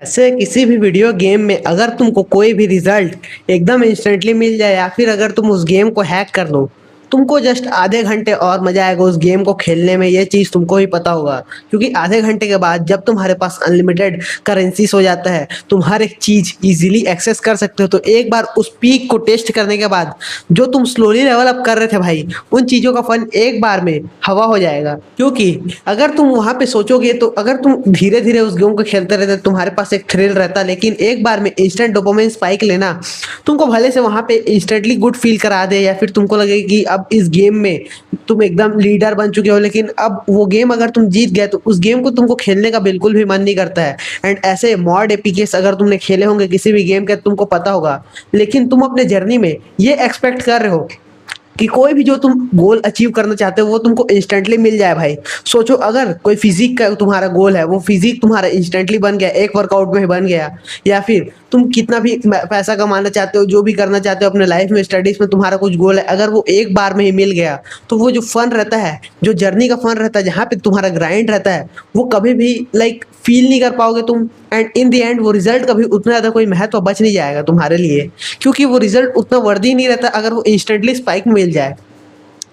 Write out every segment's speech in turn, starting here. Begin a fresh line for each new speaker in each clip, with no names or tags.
ऐसे किसी भी वीडियो गेम में अगर तुमको कोई भी रिजल्ट एकदम इंस्टेंटली मिल जाए या फिर अगर तुम उस गेम को हैक कर लो, तुमको जस्ट आधे घंटे और मजा आएगा उस गेम को खेलने में। ये चीज़ तुमको ही पता होगा, क्योंकि आधे घंटे के बाद जब तुम्हारे पास अनलिमिटेड करेंसीज हो जाता है, तुम हर एक चीज़ इजीली एक्सेस कर सकते हो। तो एक बार उस पीक को टेस्ट करने के बाद जो तुम स्लोली लेवल अप कर रहे थे भाई, उन चीज़ों का फन एक बार में हवा हो जाएगा। क्योंकि अगर तुम वहां पे सोचोगे तो अगर तुम धीरे धीरे उस गेम को खेलते रहते, तुम्हारे पास एक थ्रिल रहता, लेकिन एक बार में इंस्टेंट डोपामिन स्पाइक लेना तुमको भले से वहां पे इंस्टेंटली गुड फील करा दे, या फिर तुमको लगे कि अब इस गेम में तुम एकदम लीडर बन चुके हो, लेकिन अब वो गेम अगर तुम जीत गए तो उस गेम को तुमको खेलने का बिल्कुल भी मन नहीं करता है। एंड ऐसे मॉड एपीकेस अगर तुमने खेले होंगे किसी भी गेम के, तुमको पता होगा। लेकिन तुम अपने जर्नी में ये एक्सपेक्ट कर रहे हो कि कोई भी जो तुम गोल अचीव करना चाहते हो वो तुमको इंस्टेंटली मिल जाए। भाई सोचो, अगर कोई फिजिक का तुम्हारा गोल है, वो फिजिक तुम्हारा इंस्टेंटली बन गया, एक वर्कआउट में ही बन गया, या फिर तुम कितना भी पैसा कमाना चाहते हो, जो भी करना चाहते हो अपने लाइफ में, स्टडीज में तुम्हारा कुछ गोल है, अगर वो एक बार में ही मिल गया तो वो जो फन रहता है, जो जर्नी का फन रहता है, जहाँ पे तुम्हारा ग्राइंड रहता है, वो कभी भी फील नहीं कर पाओगे तुम। एंड इन द एंड वो रिजल्ट कभी उतना ज़्यादा कोई महत्व बच नहीं जाएगा तुम्हारे लिए, क्योंकि वो रिजल्ट उतना वर्दी नहीं रहता अगर वो इंस्टेंटली स्पाइक मिल जाए।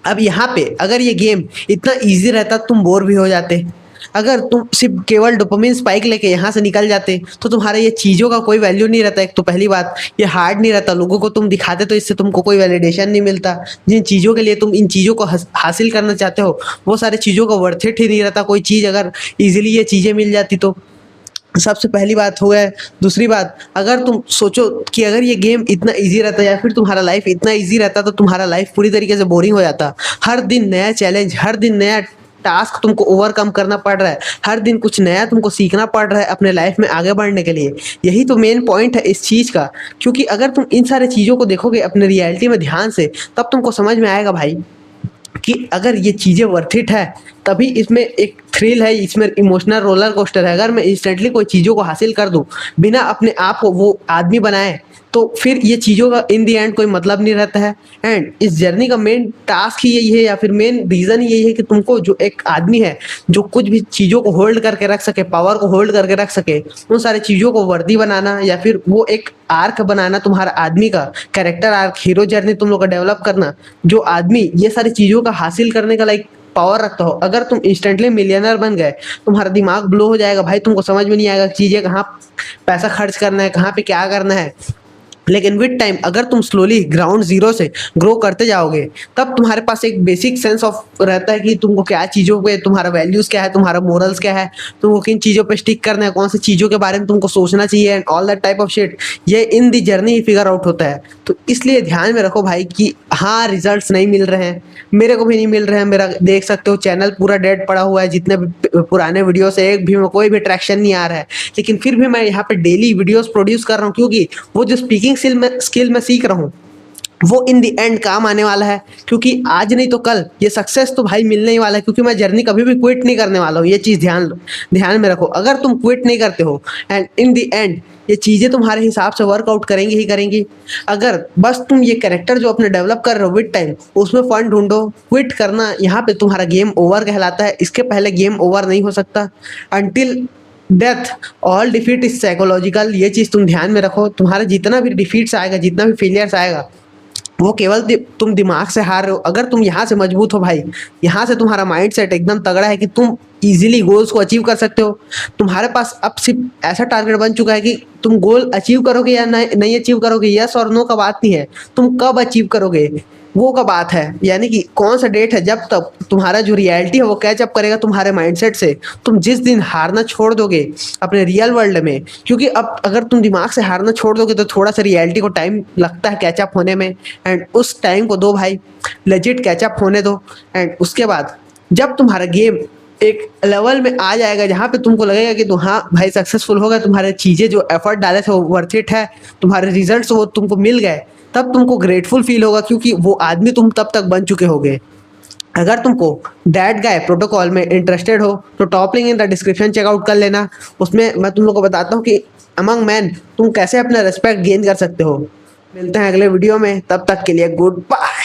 अब यहाँ पे अगर ये गेम इतना इजी रहता तुम बोर भी हो जाते। अगर तुम सिर्फ केवल डोपामिन स्पाइक लेके यहाँ से निकल जाते तो तुम्हारे ये चीज़ों का कोई वैल्यू नहीं रहता। एक तो पहली बात, ये हार्ड नहीं रहता, लोगों को तुम दिखाते तो इससे तुमको कोई वैलिडेशन नहीं मिलता। जिन चीज़ों के लिए तुम इन चीज़ों को हासिल करना चाहते हो, वो सारी चीज़ों का वर्थ इट ही नहीं रहता। कोई चीज़ अगर इजीली ये चीज़ें मिल जाती तो सबसे पहली बात हो है। दूसरी बात, अगर तुम सोचो कि अगर ये गेम इतना इजी रहता या फिर तुम्हारा लाइफ इतना इजी रहता तो तुम्हारा लाइफ पूरी तरीके से बोरिंग हो जाता। हर दिन नया चैलेंज, हर दिन नया टास्क तुमको ओवरकम करना पड़ रहा है, हर दिन कुछ नया तुमको सीखना पड़ रहा है अपने लाइफ में आगे बढ़ने के लिए। यही तो मेन पॉइंट है इस चीज़ का। क्योंकि अगर तुम इन सारे चीज़ों को देखोगे अपने रियलिटी में ध्यान से, तब तुमको समझ में आएगा भाई कि अगर ये चीज़ें वर्थ इट है, तभी इसमें एक थ्रिल है, इसमें इमोशनल रोलर कोस्टर है। अगर मैं इंस्टेंटली कोई चीज़ों को हासिल कर दूं बिना अपने आप को वो आदमी बनाए, तो फिर ये चीज़ों का इन दी एंड कोई मतलब नहीं रहता है। एंड इस जर्नी का मेन टास्क ही यही है, या फिर मेन रीज़न ही यही है कि तुमको जो एक आदमी है जो कुछ भी चीज़ों को होल्ड करके रख सके, पावर को होल्ड करके रख सके, उन सारी चीज़ों को वर्दी बनाना, या फिर वो एक आर्क बनाना, तुम्हारा आदमी का कैरेक्टर आर्क, हीरो जर्नी तुम लोग का डेवलप करना। जो आदमी ये सारी चीज़ों का हासिल करने का पावर रखता हो, अगर तुम इंस्टेंटली मिलियनर बन गए, तुम्हारा दिमाग ब्लो हो जाएगा भाई। तुमको समझ में नहीं आएगा चीज़ें कहाँ पैसा खर्च करना है, कहाँ पे क्या करना है। लेकिन विद टाइम अगर तुम स्लोली ग्राउंड जीरो से ग्रो करते जाओगे, तब तुम्हारे पास एक बेसिक सेंस ऑफ रहता है कि तुमको क्या चीज़ों पे, तुम्हारा वैल्यूज़ क्या है, तुम्हारा मोरल्स क्या है, तुमको किन चीज़ों पे स्टिक करना है, कौन सी चीज़ों के बारे में तुमको सोचना चाहिए, and all that type of shit. ये इन दी जर्नी ही फिगर आउट होता है। तो इसलिए ध्यान में रखो भाई कि हाँ, रिजल्ट्स नहीं मिल रहे हैं, मेरे को भी नहीं मिल रहे हैं। मेरा देख सकते हो चैनल पूरा डेड पड़ा हुआ है, जितने भी पुराने वीडियो से एक भी में कोई भी ट्रैक्शन नहीं आ रहा है। लेकिन फिर भी मैं यहाँ पे डेली वीडियोस प्रोड्यूस कर रहा हूँ, क्योंकि वो जो स्पीकिंग स्किल मैं सीख रहा हूँ वो इन दी एंड काम आने वाला है। क्योंकि आज नहीं तो कल ये सक्सेस तो भाई मिलने ही वाला है, क्योंकि मैं जर्नी कभी भी क्विट नहीं करने वाला हूँ। ये चीज़ ध्यान में रखो। अगर तुम क्विट नहीं करते हो, एंड इन दी एंड ये चीज़ें तुम्हारे हिसाब से वर्कआउट करेंगी ही करेंगी। अगर बस तुम ये कैरेक्टर जो अपने डेवलप कर रहे हो विद टाइम, उसमें फन ढूंढो, क्विट करना यहाँ पे तुम्हारा गेम ओवर कहलाता है। इसके पहले गेम ओवर नहीं हो सकता। Until death all defeat is psychological. ये चीज़ तुम ध्यान में रखो। तुम्हारा जितना भी डिफीट्स आएगा, जितना भी फेलियर्स आएगा, वो केवल तुम दिमाग से हार रहे हो। अगर तुम यहाँ से मजबूत हो भाई, यहाँ से तुम्हारा माइंड सेट एकदम तगड़ा है कि तुम इजीली गोल्स को अचीव कर सकते हो। तुम्हारे पास अब सिर्फ ऐसा टारगेट बन चुका है कि तुम गोल अचीव करोगे या नहीं अचीव करोगे, यस और नो का बात नहीं है, तुम कब अचीव करोगे वो का बात है। यानी कि कौन सा डेट है जब तक तुम्हारा जो रियलिटी है वो कैच अप करेगा तुम्हारे माइंडसेट से। तुम जिस दिन हारना छोड़ दोगे अपने रियल वर्ल्ड में, क्योंकि अब अगर तुम दिमाग से हारना छोड़ दोगे तो थोड़ा सा रियलिटी को टाइम लगता है कैचअप होने में। एंड उस टाइम को दो भाई, लेजिट कैचअप होने दो। एंड उसके बाद जब तुम्हारा गेम एक लेवल में आ जाएगा जहाँ पे तुमको लगेगा कि तुम हाँ भाई सक्सेसफुल हो गए, तुम्हारे चीज़ें जो एफर्ट डाले थे वो वर्थ इट है, तुम्हारे रिजल्ट्स वो तुमको मिल गए, तब तुमको ग्रेटफुल फील होगा, क्योंकि वो आदमी तुम तब तक बन चुके होगे। अगर तुमको दैट गाय प्रोटोकॉल में इंटरेस्टेड हो तो top link in the description check out कर लेना। उसमें मैं तुम लोग को बताता हूँ कि अमंग मैन तुम कैसे अपना रिस्पेक्ट गेन कर सकते हो। मिलते हैं अगले वीडियो में, तब तक के लिए गुड बाय।